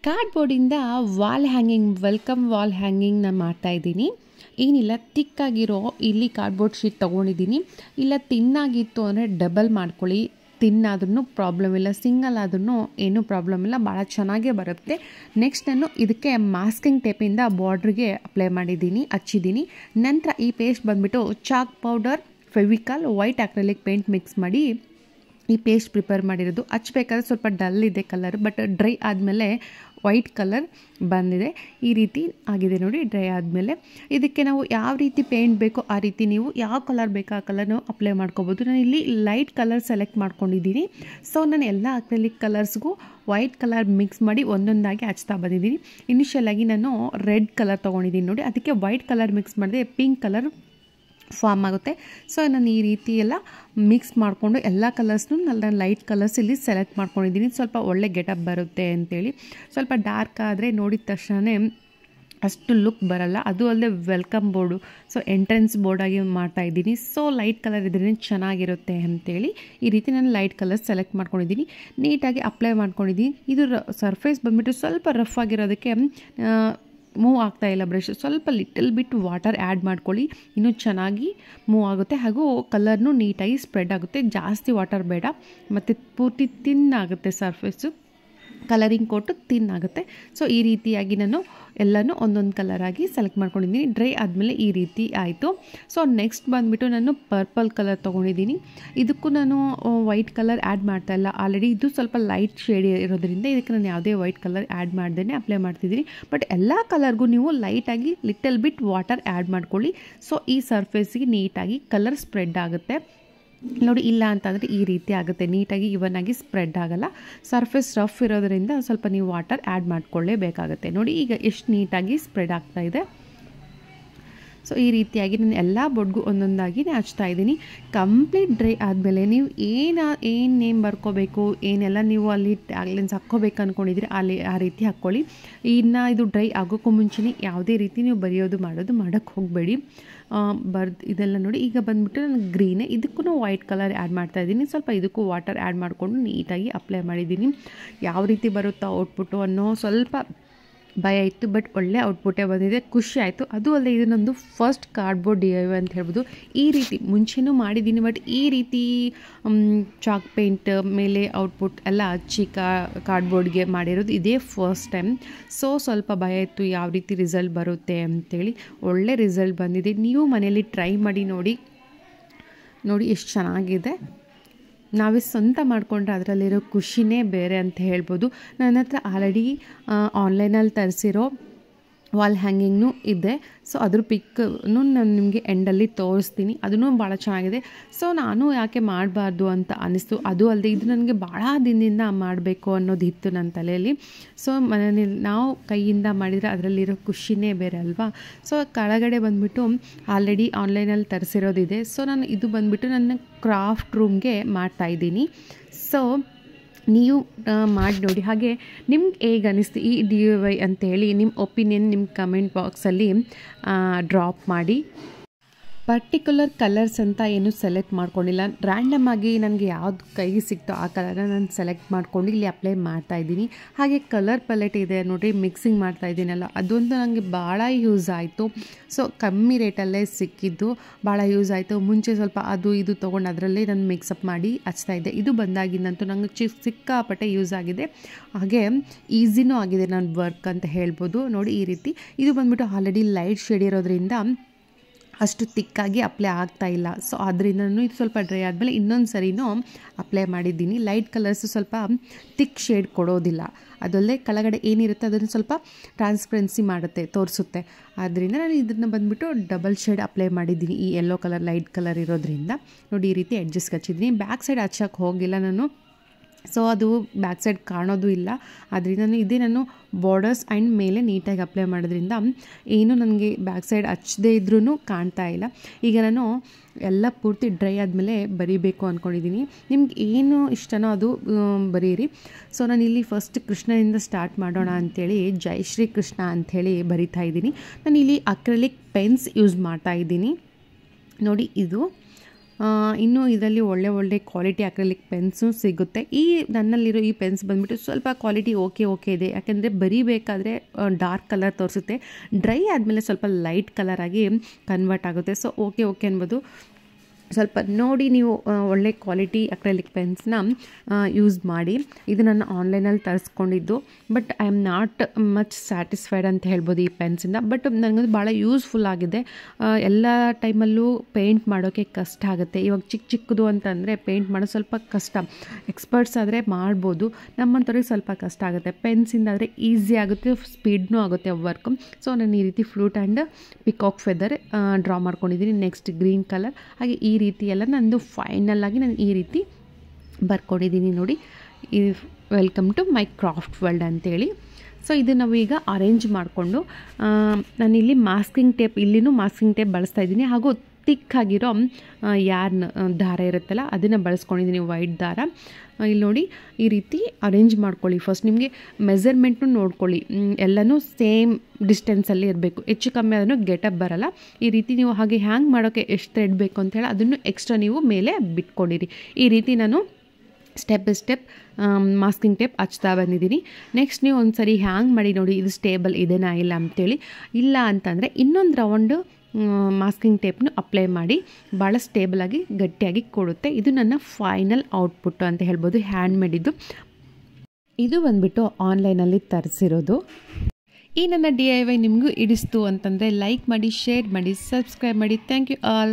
ಕಾರ್ಡ್ಬೋರ್ಡಿಂದ wall hanging welcome wall hanging ನಾನು ಮಾಡ್ತಾಯಿದ್ದೀನಿ. ಏನಿಲ್ಲ, ತಿಕ್ಕಾಗಿರೋ ಇಲ್ಲಿ ಕಾರ್ಡ್ಬೋರ್ಡ್ ಶೀಟ್ ತೊಗೊಂಡಿದ್ದೀನಿ. ಇಲ್ಲ ತಿನ್ನಾಗಿತ್ತು ಅಂದರೆ ಡಬಲ್ ಮಾಡ್ಕೊಳ್ಳಿ, ತಿನ್ನಾದ್ರೂ ಪ್ರಾಬ್ಲಮ್ ಇಲ್ಲ, ಸಿಂಗಲ್ ಆದ್ರೂ ಏನೂ ಪ್ರಾಬ್ಲಮ್ ಇಲ್ಲ, ಭಾಳ ಚೆನ್ನಾಗೇ ಬರುತ್ತೆ. ನೆಕ್ಸ್ಟ್ ನಾನು ಇದಕ್ಕೆ ಮಾಸ್ಕಿಂಗ್ ಟೇಪಿಂದ ಬಾರ್ಡ್ರಿಗೆ ಅಪ್ಲೈ ಮಾಡಿದ್ದೀನಿ, ಹಚ್ಚಿದ್ದೀನಿ. ನಂತರ ಈ ಪೇಸ್ಟ್ ಬಂದುಬಿಟ್ಟು chalk powder, Fevicol, white acrylic paint mix ಮಾಡಿ ಈ ಪೇಸ್ಟ್ ಪ್ರಿಪೇರ್ ಮಾಡಿರೋದು. ಹಚ್ಬೇಕಾದ್ರೆ ಸ್ವಲ್ಪ ಡಲ್ ಇದೆ ಕಲರ್, ಬಟ್ ಡ್ರೈ ಆದಮೇಲೆ ವೈಟ್ ಕಲರ್ ಬಂದಿದೆ. ಈ ರೀತಿ ಆಗಿದೆ ನೋಡಿ ಡ್ರೈ ಆದಮೇಲೆ. ಇದಕ್ಕೆ ನಾವು ಯಾವ ರೀತಿ ಪೇಂಟ್ ಬೇಕೋ ಆ ರೀತಿ ನೀವು ಯಾವ ಕಲರ್ ಬೇಕೋ ಆ ಕಲರ್ ನಾವು ಅಪ್ಲೈ ಮಾಡ್ಕೋಬೋದು. ನಾನು ಇಲ್ಲಿ ಲೈಟ್ ಕಲರ್ ಸೆಲೆಕ್ಟ್ ಮಾಡ್ಕೊಂಡಿದ್ದೀನಿ. ಸೊ ನಾನು ಎಲ್ಲ ಅಕ್ರಿಲಿಕ್ ಕಲರ್ಸ್ಗೂ ವೈಟ್ ಕಲರ್ ಮಿಕ್ಸ್ ಮಾಡಿ ಒಂದೊಂದಾಗಿ ಹಚ್ತಾ ಬಂದಿದ್ದೀನಿ. ಇನಿಷಿಯಲಾಗಿ ನಾನು ರೆಡ್ ಕಲರ್ ತೊಗೊಂಡಿದ್ದೀನಿ ನೋಡಿ, ಅದಕ್ಕೆ ವೈಟ್ ಕಲರ್ ಮಿಕ್ಸ್ ಮಾಡಿದೆ ಪಿಂಕ್ ಕಲರ್ ಫಾರ್ಮ್ ಆಗುತ್ತೆ. ಸೊ ನಾನು ಈ ರೀತಿ ಎಲ್ಲ ಮಿಕ್ಸ್ ಮಾಡಿಕೊಂಡು ಎಲ್ಲ ಕಲರ್ಸ್ನು ನಾನು ಲೈಟ್ ಕಲರ್ಸ್ ಇಲ್ಲಿ ಸೆಲೆಕ್ಟ್ ಮಾಡ್ಕೊಂಡಿದ್ದೀನಿ. ಸ್ವಲ್ಪ ಒಳ್ಳೆ ಗೆಟಪ್ ಬರುತ್ತೆ ಅಂಥೇಳಿ. ಸ್ವಲ್ಪ ಡಾರ್ಕ್ ಆದರೆ ನೋಡಿದ ತಕ್ಷಣ ಅಷ್ಟು ಲುಕ್ ಬರಲ್ಲ. ಅದು ಅಲ್ಲದೆ ವೆಲ್ಕಮ್ ಬೋರ್ಡು, ಸೊ ಎಂಟ್ರೆನ್ಸ್ ಬೋರ್ಡಾಗಿ ಮಾಡ್ತಾಯಿದ್ದೀನಿ. ಸೊ ಲೈಟ್ ಕಲರ್ ಇದ್ರೇ ಚೆನ್ನಾಗಿರುತ್ತೆ ಅಂಥೇಳಿ ಈ ರೀತಿ ನಾನು ಲೈಟ್ ಕಲರ್ ಸೆಲೆಕ್ಟ್ ಮಾಡ್ಕೊಂಡಿದ್ದೀನಿ. ನೀಟಾಗಿ ಅಪ್ಲೈ ಮಾಡ್ಕೊಂಡಿದ್ದೀನಿ. ಇದು ಸರ್ಫೇಸ್ ಬಂದುಬಿಟ್ಟು ಸ್ವಲ್ಪ ರಫ್ ಆಗಿರೋದಕ್ಕೆ ಮೂವ್ ಆಗ್ತಾಯಿಲ್ಲ ಬ್ರಷ್. ಸ್ವಲ್ಪ ಲಿಟಲ್ ಬಿಟ್ ವಾಟರ್ ಆ್ಯಡ್ ಮಾಡ್ಕೊಳ್ಳಿ, ಇನ್ನೂ ಚೆನ್ನಾಗಿ ಮೂವ್ ಆಗುತ್ತೆ. ಹಾಗೂ ಕಲರ್ನು ನೀಟಾಗಿ ಸ್ಪ್ರೆಡ್ ಆಗುತ್ತೆ. ಜಾಸ್ತಿ ವಾಟರ್ ಬೇಡ, ಮತ್ತು ಪೂರ್ತಿ ತಿನ್ ಆಗುತ್ತೆ ಸರ್ಫೇಸು, ಕಲರಿಂಗ್ ಕೊಟ್ಟು ತಿನ್ ಆಗುತ್ತೆ. ಸೊ ಈ ರೀತಿಯಾಗಿ ನಾನು ಎಲ್ಲನೂ ಒಂದೊಂದು ಕಲರಾಗಿ ಸೆಲೆಕ್ಟ್ ಮಾಡ್ಕೊಂಡಿದ್ದೀನಿ. ಡ್ರೈ ಆದಮೇಲೆ ಈ ರೀತಿ ಆಯಿತು. ಸೊ ನೆಕ್ಸ್ಟ್ ಬಂದುಬಿಟ್ಟು ನಾನು ಪರ್ಪಲ್ ಕಲರ್ ತೊಗೊಂಡಿದ್ದೀನಿ. ಇದಕ್ಕೂ ನಾನು ವೈಟ್ ಕಲರ್ ಆ್ಯಡ್ ಮಾಡ್ತಾಯಿಲ್ಲ, ಆಲ್ರೆಡಿ ಇದು ಸ್ವಲ್ಪ ಲೈಟ್ ಶೇಡ್ ಇರೋದ್ರಿಂದ ಇದಕ್ಕೆ ನಾನು ಯಾವುದೇ ವೈಟ್ ಕಲರ್ ಆ್ಯಡ್ ಮಾಡ್ದೇ ಅಪ್ಲೈ ಮಾಡ್ತಿದ್ದೀನಿ. ಬಟ್ ಎಲ್ಲ ಕಲರ್ಗೂ ನೀವು ಲೈಟಾಗಿ ಲಿಟಲ್ ಬಿಟ್ ವಾಟರ್ ಆ್ಯಡ್ ಮಾಡ್ಕೊಳ್ಳಿ. ಸೊ ಈ ಸರ್ಫೇಸಿಗೆ ನೀಟಾಗಿ ಕಲರ್ ಸ್ಪ್ರೆಡ್ ಆಗುತ್ತೆ ನೋಡಿ. ಇಲ್ಲ ಅಂತಂದರೆ ಈ ರೀತಿ ಆಗುತ್ತೆ, ನೀಟಾಗಿ ಇವನ್ ಆಗಿ ಸ್ಪ್ರೆಡ್ ಆಗಲ್ಲ. ಸರ್ಫೇಸ್ ರಫ್ ಇರೋದರಿಂದ ಸ್ವಲ್ಪ ನೀವು ವಾಟರ್ ಆ್ಯಡ್ ಮಾಡ್ಕೊಳ್ಳೇಬೇಕಾಗುತ್ತೆ ನೋಡಿ. ಈಗ ಎಷ್ಟು ನೀಟಾಗಿ ಸ್ಪ್ರೆಡ್ ಆಗ್ತಾಯಿದೆ. ಸೊ ಈ ರೀತಿಯಾಗಿ ನಾನು ಎಲ್ಲ ಬೋರ್ಡ್ಗೂ ಒಂದೊಂದಾಗಿ ಹಚ್ತಾ ಇದ್ದೀನಿ. ಕಂಪ್ಲೀಟ್ ಡ್ರೈ ಆದಮೇಲೆ ನೀವು ಏನು ನೇಮ್ ಬರ್ಕೋಬೇಕು, ಏನೆಲ್ಲ ನೀವು ಅಲ್ಲಿ ಟ್ಯಾಗ್ಲೈನ್ಸ್ ಹಾಕ್ಕೋಬೇಕು ಅಂದ್ಕೊಂಡಿದ್ದೀರಿ ಅಲ್ಲಿ ಆ ರೀತಿ ಹಾಕ್ಕೊಳ್ಳಿ. ಇನ್ನು ಇದು ಡ್ರೈ ಆಗೋಕ್ಕೂ ಮುಂಚೆನೇ ಯಾವುದೇ ರೀತಿ ನೀವು ಮಾಡೋಕ್ಕೆ ಹೋಗಬೇಡಿ. ಇದೆಲ್ಲ ನೋಡಿ. ಈಗ ಬಂದುಬಿಟ್ಟು ನಾನು ಗ್ರೀನೇ, ಇದಕ್ಕೂ ವೈಟ್ ಕಲರ್ ಆ್ಯಡ್ ಮಾಡ್ತಾಯಿದ್ದೀನಿ. ಸ್ವಲ್ಪ ಇದಕ್ಕೂ ವಾಟರ್ ಆ್ಯಡ್ ಮಾಡಿಕೊಂಡು ನೀಟಾಗಿ ಅಪ್ಲೈ ಮಾಡಿದ್ದೀನಿ. ಯಾವ ರೀತಿ ಬರುತ್ತೋ ಔಟ್ಪುಟ್ಟು ಅನ್ನೋ ಸ್ವಲ್ಪ ಭಯ ಇತ್ತು, ಬಟ್ ಒಳ್ಳೆ ಔಟ್ಪುಟ್ಟೇ ಬಂದಿದೆ, ಖುಷಿ ಆಯಿತು. ಅದು ಅಲ್ಲದೆ ಇದು ನಂದು ಫಸ್ಟ್ ಕಾರ್ಡ್ಬೋರ್ಡ್ DIY ಅಂತ ಹೇಳ್ಬೋದು. ಈ ರೀತಿ ಮುಂಚೆನೂ ಮಾಡಿದ್ದೀನಿ, ಬಟ್ ಈ ರೀತಿ ಚಾಕ್ ಪೇಂಟ್ ಮೇಲೆ ಔಟ್ಪುಟ್ ಎಲ್ಲ ಹಚ್ಚಿ ಕಾರ್ಡ್ಬೋರ್ಡ್ಗೆ ಮಾಡಿರೋದು ಇದೇ ಫಸ್ಟ್ ಟೈಮ್. ಸೊ ಸ್ವಲ್ಪ ಭಯ ಇತ್ತು ಯಾವ ರೀತಿ ರಿಸಲ್ಟ್ ಬರುತ್ತೆ ಅಂಥೇಳಿ. ಒಳ್ಳೆ ರಿಸಲ್ಟ್ ಬಂದಿದೆ. ನೀವು ಮನೆಯಲ್ಲಿ ಟ್ರೈ ಮಾಡಿ ನೋಡಿ ಎಷ್ಟು ಚೆನ್ನಾಗಿದೆ. ನಾವೇ ಸ್ವಂತ ಮಾಡಿಕೊಂಡ್ರೆ ಅದರಲ್ಲಿರೋ ಖುಷಿನೇ ಬೇರೆ ಅಂತ ಹೇಳ್ಬೋದು. ನನ್ನ ಹತ್ರ ಆಲ್ರೆಡಿ ಆನ್ಲೈನಲ್ಲಿ ತರಿಸಿರೋ ವಾಲ್ ಹ್ಯಾಂಗಿಂಗ್ನೂ ಇದೆ. ಸೊ ಅದ್ರ ಪಿಕ್ಕನ್ನು ನಾನು ನಿಮಗೆ ಎಂಡಲ್ಲಿ ತೋರಿಸ್ತೀನಿ. ಅದೂ ಭಾಳ ಚೆನ್ನಾಗಿದೆ. ಸೊ ನಾನು ಯಾಕೆ ಮಾಡಬಾರ್ದು ಅಂತ ಅನ್ನಿಸ್ತು. ಅದು ಅಲ್ಲದೆ ಇದು ನನಗೆ ಭಾಳ ದಿನದಿಂದ ಮಾಡಬೇಕು ಅನ್ನೋದಿತ್ತು ನನ್ನ ತಲೆಯಲ್ಲಿ. ಸೊ ಮನೆಯಲ್ಲಿ ನಾವು ಕೈಯಿಂದ ಮಾಡಿದರೆ ಅದರಲ್ಲಿರೋ ಖುಷಿನೇ ಬೇರೆ ಅಲ್ವಾ. ಸೊ ಕೆಳಗಡೆ ಬಂದುಬಿಟ್ಟು ಆಲ್ರೆಡಿ ಆನ್ಲೈನಲ್ಲಿ ತರಿಸಿರೋದಿದೆ. ಸೊ ನಾನು ಇದು ಬಂದುಬಿಟ್ಟು ನನ್ನ ಕ್ರಾಫ್ಟ್ ರೂಮ್ಗೆ ಮಾಡ್ತಾಯಿದ್ದೀನಿ. ಸೊ ನೀವು ಮಾಡಿ ನೋಡಿ. ಹಾಗೆ ನಿಮ್ಗೆ ಹೇಗೆ ಅನ್ನಿಸ್ತು ಈ DIY ಅಂತೇಳಿ ನಿಮ್ಮ ಒಪಿನಿಯನ್ ನಿಮ್ಮ ಕಮೆಂಟ್ ಬಾಕ್ಸಲ್ಲಿ ಡ್ರಾಪ್ ಮಾಡಿ. ಪರ್ಟಿಕ್ಯುಲರ್ ಕಲರ್ಸ್ ಅಂತ ಏನು ಸೆಲೆಕ್ಟ್ ಮಾಡ್ಕೊಂಡಿಲ್ಲ, ರ್ಯಾಂಡಮ್ ಆಗಿ ನನಗೆ ಯಾವ್ದು ಕೈಗೆ ಸಿಕ್ತೋ ಆ ಕಲರ್ನ ನಾನು ಸೆಲೆಕ್ಟ್ ಮಾಡ್ಕೊಂಡು ಇಲ್ಲಿ ಅಪ್ಲೈ ಮಾಡ್ತಾಯಿದ್ದೀನಿ. ಹಾಗೆ ಕಲರ್ ಪ್ಯಾಲೆಟ್ ಇದೆ ನೋಡಿ, ಮಿಕ್ಸಿಂಗ್ ಮಾಡ್ತಾಯಿದ್ದೀನಲ್ಲ, ಅದೊಂದು ನನಗೆ ಭಾಳ ಯೂಸ್ ಆಯಿತು. ಸೊ ಕಮ್ಮಿ ರೇಟಲ್ಲೇ ಸಿಕ್ಕಿದ್ದು ಭಾಳ ಯೂಸ್ ಆಯಿತು. ಮುಂಚೆ ಸ್ವಲ್ಪ ಅದು ಇದು ತೊಗೊಂಡು ಅದರಲ್ಲೇ ನಾನು ಮಿಕ್ಸಪ್ ಮಾಡಿ ಹಚ್ತಾಯಿದ್ದೆ. ಇದು ಬಂದಾಗಿಂದಂತೂ ನನಗೆ ಸಿಕ್ಕಾಪಟ್ಟೆ ಯೂಸ್ ಆಗಿದೆ. ಹಾಗೆ ಈಸಿನೂ ಆಗಿದೆ ನನ್ನ ವರ್ಕ್ ಅಂತ ಹೇಳ್ಬೋದು ನೋಡಿ. ಈ ರೀತಿ ಇದು ಬಂದುಬಿಟ್ಟು ಆಲ್ರೆಡಿ ಲೈಟ್ ಶೇಡ್ ಇರೋದ್ರಿಂದ ಅಷ್ಟು ತಿಕ್ಕಾಗಿ ಅಪ್ಲೈ ಆಗ್ತಾಯಿಲ್ಲ. ಸೊ ಅದರಿಂದ ಇದು ಸ್ವಲ್ಪ ಡ್ರೈ ಆದಮೇಲೆ ಇನ್ನೊಂದು ಸರಿನೂ ಅಪ್ಲೈ ಮಾಡಿದ್ದೀನಿ. ಲೈಟ್ ಕಲರ್ಸು ಸ್ವಲ್ಪ ತಿಕ್ ಶೇಡ್ ಕೊಡೋದಿಲ್ಲ, ಅದಲ್ಲದೆ ಕೆಳಗಡೆ ಏನಿರುತ್ತೆ ಅದನ್ನು ಸ್ವಲ್ಪ ಟ್ರಾನ್ಸ್ಪರೆನ್ಸಿ ಮಾಡುತ್ತೆ, ತೋರಿಸುತ್ತೆ. ಆದ್ದರಿಂದ ನಾನು ಇದನ್ನು ಬಂದುಬಿಟ್ಟು ಡಬಲ್ ಶೇಡ್ ಅಪ್ಲೈ ಮಾಡಿದ್ದೀನಿ. ಈ ಯೆಲ್ಲೋ ಕಲರ್ ಲೈಟ್ ಕಲರ್ ಇರೋದ್ರಿಂದ ನೋಡಿ ಈ ರೀತಿ ಎಡ್ಜಸ್ಗೆ ಹಚ್ಚಿದ್ದೀನಿ. ಬ್ಯಾಕ್ ಸೈಡ್ ಹಚ್ಚೋಕ್ಕೆ ಹೋಗಿಲ್ಲ ನಾನು. ಸೊ ಅದು ಬ್ಯಾಕ್ ಸೈಡ್ ಕಾಣೋದು ಇಲ್ಲ. ಅದರಿಂದ ನಾನು ಬಾರ್ಡರ್ಸ್ ಆ್ಯಂಡ್ ಮೇಲೆ ನೀಟಾಗಿ ಅಪ್ಲೈ ಮಾಡೋದ್ರಿಂದ ಏನು ನನಗೆ ಬ್ಯಾಕ್ ಸೈಡ್ ಹಚ್ಚದೇ ಇದ್ರೂ ಕಾಣ್ತಾ ಇಲ್ಲ. ಈಗ ನಾನು ಎಲ್ಲ ಪೂರ್ತಿ ಡ್ರೈ ಆದಮೇಲೆ ಬರೀಬೇಕು ಅಂದ್ಕೊಂಡಿದ್ದೀನಿ. ನಿಮ್ಗೆ ಏನು ಇಷ್ಟನೋ ಅದು ಬರೀರಿ. ಸೊ ನಾನು ಇಲ್ಲಿ ಫಸ್ಟ್ ಕೃಷ್ಣನಿಂದ ಸ್ಟಾರ್ಟ್ ಮಾಡೋಣ ಅಂಥೇಳಿ ಜೈ ಶ್ರೀ ಕೃಷ್ಣ ಅಂಥೇಳಿ ಬರಿತಾ ಇದ್ದೀನಿ. ನಾನು ಇಲ್ಲಿ ಅಕ್ರಿಲಿಕ್ ಪೆನ್ಸ್ ಯೂಸ್ ಮಾಡ್ತಾಯಿದ್ದೀನಿ ನೋಡಿ. ಇದು ಇನ್ನೂ ಇದರಲ್ಲಿ ಒಳ್ಳೆ ಕ್ವಾಲಿಟಿ ಅಕ್ರಿಲಿಕ್ ಪೆನ್ಸು ಸಿಗುತ್ತೆ. ನನ್ನಲ್ಲಿರೋ ಈ ಪೆನ್ಸ್ ಬಂದುಬಿಟ್ಟು ಸ್ವಲ್ಪ ಕ್ವಾಲಿಟಿ ಓಕೆ ಇದೆ, ಯಾಕೆಂದರೆ ಬರೀಬೇಕಾದ್ರೆ ಡಾರ್ಕ್ ಕಲರ್ ತೋರಿಸುತ್ತೆ, ಡ್ರೈ ಆದಮೇಲೆ ಸ್ವಲ್ಪ ಲೈಟ್ ಕಲರ್ ಆಗಿ ಕನ್ವರ್ಟ್ ಆಗುತ್ತೆ. ಸೊ ಓಕೆ ಅನ್ಬೋದು. ಸ್ವಲ್ಪ ನೋಡಿ ನೀವು ಒಳ್ಳೆ ಕ್ವಾಲಿಟಿ ಅಕ್ರಿಲಿಕ್ ಪೆನ್ಸ್ನ ಯೂಸ್ ಮಾಡಿ. ಇದು ನಾನು ಆನ್ಲೈನಲ್ಲಿ ತರಿಸ್ಕೊಂಡಿದ್ದು, but I am not much satisfied ಅಂತ ಹೇಳ್ಬೋದು ಈ ಪೆನ್ಸಿಂದ. ಬಟ್ ನನಗದು ಭಾಳ ಯೂಸ್ಫುಲ್ ಆಗಿದೆ. ಎಲ್ಲ ಟೈಮಲ್ಲೂ ಪೇಂಟ್ ಮಾಡೋಕ್ಕೆ ಕಷ್ಟ ಆಗುತ್ತೆ. ಇವಾಗ ಚಿಕ್ಕದು ಅಂತಂದರೆ ಪೇಂಟ್ ಮಾಡೋದು ಸ್ವಲ್ಪ ಕಷ್ಟ. ಎಕ್ಸ್ಪರ್ಟ್ಸ್ ಆದರೆ ಮಾಡ್ಬೋದು, ನಮ್ಮಂಥವ್ರಿಗೆ ಸ್ವಲ್ಪ ಕಷ್ಟ ಆಗುತ್ತೆ. ಪೆನ್ಸಿಂದ ಆದರೆ ಈಸಿ ಆಗುತ್ತೆ, ಸ್ಪೀಡ್ನೂ ಆಗುತ್ತೆ ವರ್ಕು. ಸೊ ನಾನು ಈ ರೀತಿ flute and peacock feather draw ಮಾಡ್ಕೊಂಡಿದ್ದೀನಿ. ನೆಕ್ಸ್ಟ್ ಗ್ರೀನ್ ಕಲರ್, ಹಾಗೆ ಈ ರೀತಿ ಎಲ್ಲ ನಂದು ಫೈನಲ್ಲಾಗಿ ನಾನು ಈ ರೀತಿ ಬರ್ಕೊಂಡಿದ್ದೀನಿ ನೋಡಿ. ಈ welcome to my craft world ಅಂತೇಳಿ. ಸೊ ಇದು ನಾವು ಈಗ ಅರೇಂಜ್ ಮಾಡಿಕೊಂಡು ನಾನಿಲ್ಲಿ ಮಾಸ್ಕಿಂಗ್ ಟೇಪ್, ಇಲ್ಲಿನೂ ಮಾಸ್ಕಿಂಗ್ ಟೇಪ್ ಬಳಸ್ತಾ ಇದ್ದೀನಿ, ಹಾಗೂ ತಿಕ್ಕಾಗಿರೋ ಯಾರ್ನ್ ದಾರ ಇರುತ್ತಲ್ಲ ಅದನ್ನು ಬಳಸ್ಕೊಂಡಿದ್ದೀನಿ, ವೈಟ್ ದಾರ. ಇಲ್ಲಿ ನೋಡಿ ಈ ರೀತಿ ಅರೇಂಜ್ ಮಾಡ್ಕೊಳ್ಳಿ. ಫಸ್ಟ್ ನಿಮಗೆ ಮೆಜರ್ಮೆಂಟ್ನು ನೋಡ್ಕೊಳ್ಳಿ, ಎಲ್ಲನೂ ಸೇಮ್ ಡಿಸ್ಟೆನ್ಸಲ್ಲಿ ಇರಬೇಕು. ಹೆಚ್ಚು ಕಮ್ಮಿ ಅದನ್ನು ಗೆಟಪ್ ಬರಲ್ಲ. ಈ ರೀತಿ ನೀವು ಹಾಗೆ ಹ್ಯಾಂಗ್ ಮಾಡೋಕ್ಕೆ ಎಷ್ಟು ಥ್ರೆಡ್ ಬೇಕು ಅಂತೇಳಿ ಅದನ್ನು ಎಕ್ಸ್ಟ್ರಾ ನೀವು ಮೇಲೆ ಬಿಟ್ಕೊಂಡಿರಿ. ಈ ರೀತಿ ನಾನು step by step masking tape ಹಚ್ತಾ ಬಂದಿದ್ದೀನಿ. ನೆಕ್ಸ್ಟ್ ನೀವು ಒಂದು ಸರಿ ಹ್ಯಾಂಗ್ ಮಾಡಿ ನೋಡಿ, ಇದು ಸ್ಟೇಬಲ್ ಇದೆನಾ ಇಲ್ಲ ಅಂತೇಳಿ. ಇಲ್ಲ ಅಂತಂದರೆ ಇನ್ನೊಂದು ರೌಂಡು ಮಾಸ್ಕಿಂಗ್ ಟೇಪ್ನು ಅಪ್ಲೈ ಮಾಡಿ, ಭಾಳ ಸ್ಟೇಬಲಾಗಿ ಗಟ್ಟಿಯಾಗಿ ಕೊಡುತ್ತೆ. ಇದು ನನ್ನ ಫೈನಲ್ ಔಟ್ಪುಟ್ಟು ಅಂತ ಹೇಳ್ಬೋದು, ಹ್ಯಾಂಡ್ ಮೇಡಿದ್ದು. ಇದು ಬಂದುಬಿಟ್ಟು ಆನ್ಲೈನಲ್ಲಿ ತರಿಸಿರೋದು. ಈ ನನ್ನ DIY ನಿಮಗೂ ಇಡಿಸ್ತು ಅಂತಂದರೆ ಲೈಕ್ ಮಾಡಿ, ಶೇರ್ ಮಾಡಿ, ಸಬ್ಸ್ಕ್ರೈಬ್ ಮಾಡಿ. Thank you all.